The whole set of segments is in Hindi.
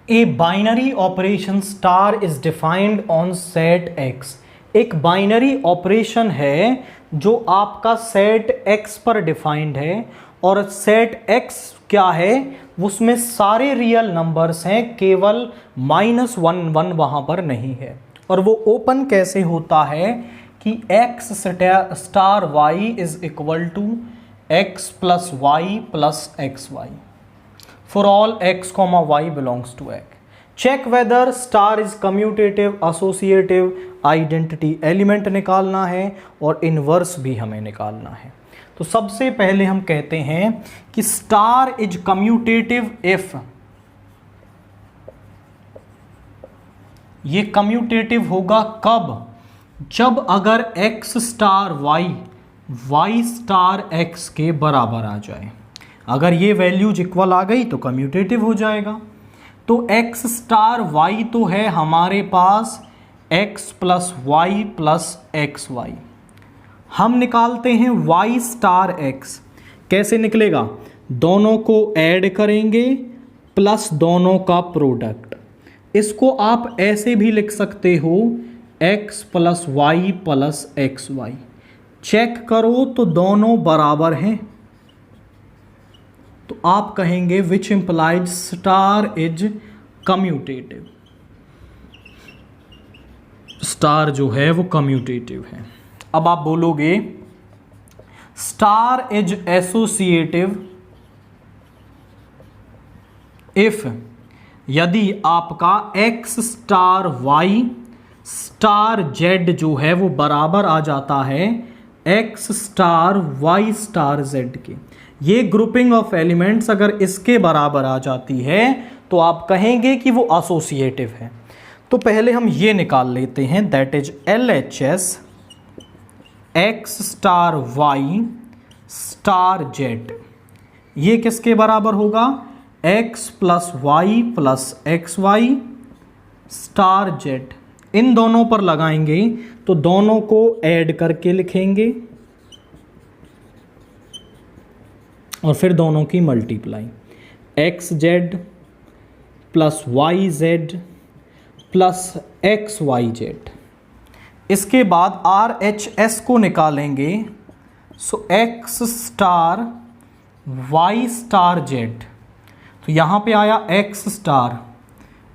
A binary operation star is defined on set x. एक बाइनरी ऑपरेशन है जो आपका सेट एक्स पर डिफाइंड है, और सेट एक्स क्या है, उसमें सारे रियल नंबर्स हैं, केवल -1 वहां पर नहीं है। और वो ओपन कैसे होता है कि x star y is equal to x plus y plus x y for all x, y belongs to x. Check whether star is commutative, associative, identity element निकालना है और इनवर्स भी हमें निकालना है। तो सबसे पहले हम कहते हैं कि स्टार इज कम्यूटेटिव इफ, ये कम्यूटेटिव होगा कब, जब अगर x star y star x के बराबर आ जाए। अगर ये वैल्यूज इक्वल आ गई तो कम्यूटेटिव हो जाएगा। तो x स्टार y तो है हमारे पास x plus y plus x y. हम निकालते हैं y स्टार x। कैसे निकलेगा, दोनों को ऐड करेंगे प्लस दोनों का प्रोडक्ट। इसको आप ऐसे भी लिख सकते हो x plus y plus x y. Check करो तो दोनों बराबर हैं, तो आप कहेंगे which implies star is commutative. Star जो है वो कम्यूटेटिव है। अब आप बोलोगे स्टार इज एसोसिएटिव इफ, यदि आपका x star y star z जो है वो बराबर आ जाता है x star y star z के। ये ग्रुपिंग ऑफ एलिमेंट्स अगर इसके बराबर आ जाती है तो आप कहेंगे कि वो एसोसिएटिव है। तो पहले हम ये निकाल लेते हैं, that is LHS x star y star z। ये किसके बराबर होगा, x plus y plus x y star z। इन दोनों पर लगाएंगे तो दोनों को ऐड करके लिखेंगे और फिर दोनों की multiply, x z plus y z plus x y z. इसके बाद आर एच एस को निकालेंगे, so x star y star z. तो यहाँ पे आया एक्स स्टार,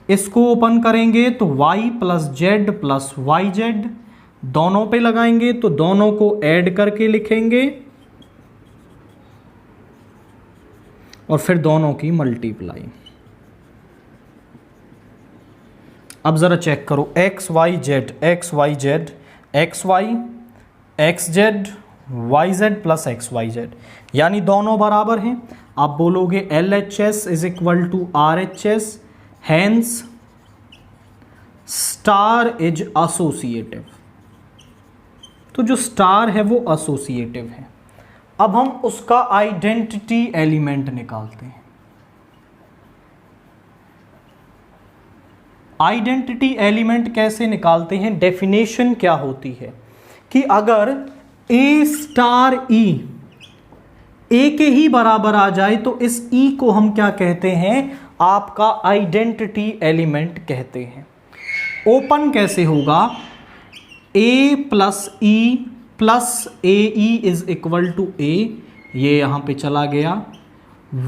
इसको ओपन करेंगे तो y plus z plus y z, दोनों पे लगाएंगे तो दोनों को ऐड करके लिखेंगे और फिर दोनों की मल्टीप्लाई। अब जरा चेक करो, x y z x y z x y x z y z plus x y z, यानी दोनों बराबर हैं। आप बोलोगे L H S is equal to R H S, hence star is associative. तो जो स्टार है वो एसोसिएटिव है। अब हम उसका आइडेंटिटी एलिमेंट निकालते हैं। आइडेंटिटी एलिमेंट कैसे निकालते हैं, डेफिनेशन क्या होती है कि अगर ए स्टार ई ए के ही बराबर आ जाए तो इस ई को हम क्या कहते हैं, आपका आइडेंटिटी एलिमेंट कहते हैं। ओपन कैसे होगा, A plus E plus A E is equal to A, ये यहाँ पे चला गया,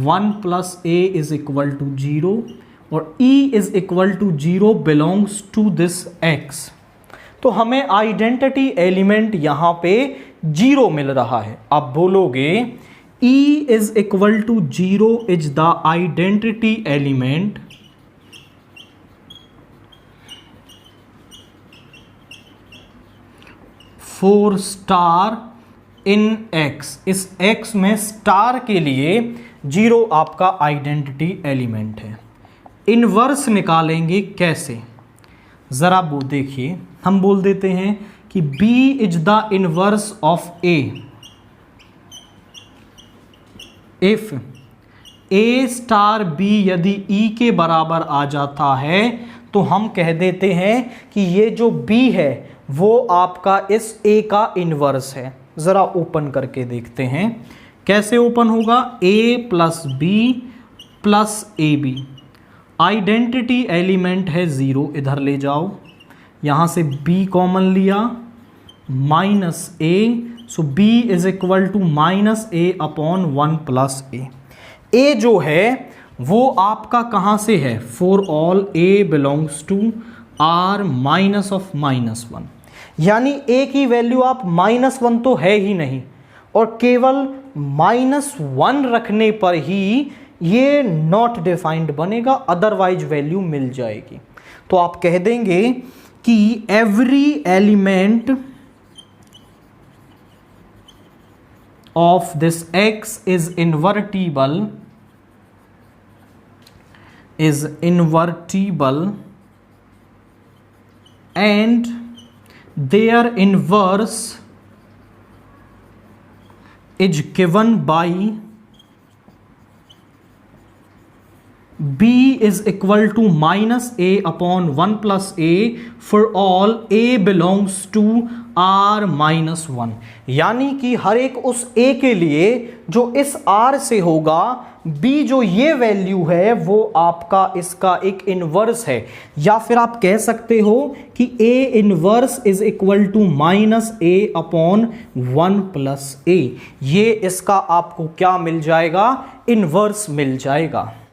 1 plus A is equal to 0 और e is equal to 0 belongs to this x। तो हमें आइडेंटिटी एलिमेंट यहाँ पे 0 मिल रहा है। आप बोलोगे e is equal to 0 is the identity element for star in x। इस x में स्टार के लिए 0 आपका आइडेंटिटी एलिमेंट है। इनवर्स निकालेंगे कैसे, जरा वो देखिए। हम बोल देते हैं कि b is the inverse of a if a star b यदि e के बराबर आ जाता है तो हम कह देते हैं कि ये जो b है वो आपका इस a का इनवर्स है। ज़रा ओपन करके देखते हैं कैसे ओपन होगा, a plus b plus a b. Identity element है 0, इधर ले जाओ, यहां से b कॉमन लिया, minus a, so b is equal to minus a upon 1 plus a. a जो है वो आपका कहां से है, for all a belongs to r minus of -1, यानी a की वैल्यू आप -1 तो है ही नहीं, और केवल -1 रखने पर ही ये नॉट डिफाइंड बनेगा, अदरवाइज वैल्यू मिल जाएगी। तो आप कह देंगे कि every element of this x is invertible and their inverse is given by b is equal to minus a upon 1 plus a for all a belongs to r minus 1, यानी कि हर एक उस a के लिए जो इस r से होगा, b जो ये वैल्यू है वो आपका इसका एक इनवर्स है, या फिर आप कह सकते हो कि a inverse is equal to minus a upon 1 plus a, ये इसका आपको क्या मिल जाएगा, इनवर्स मिल जाएगा।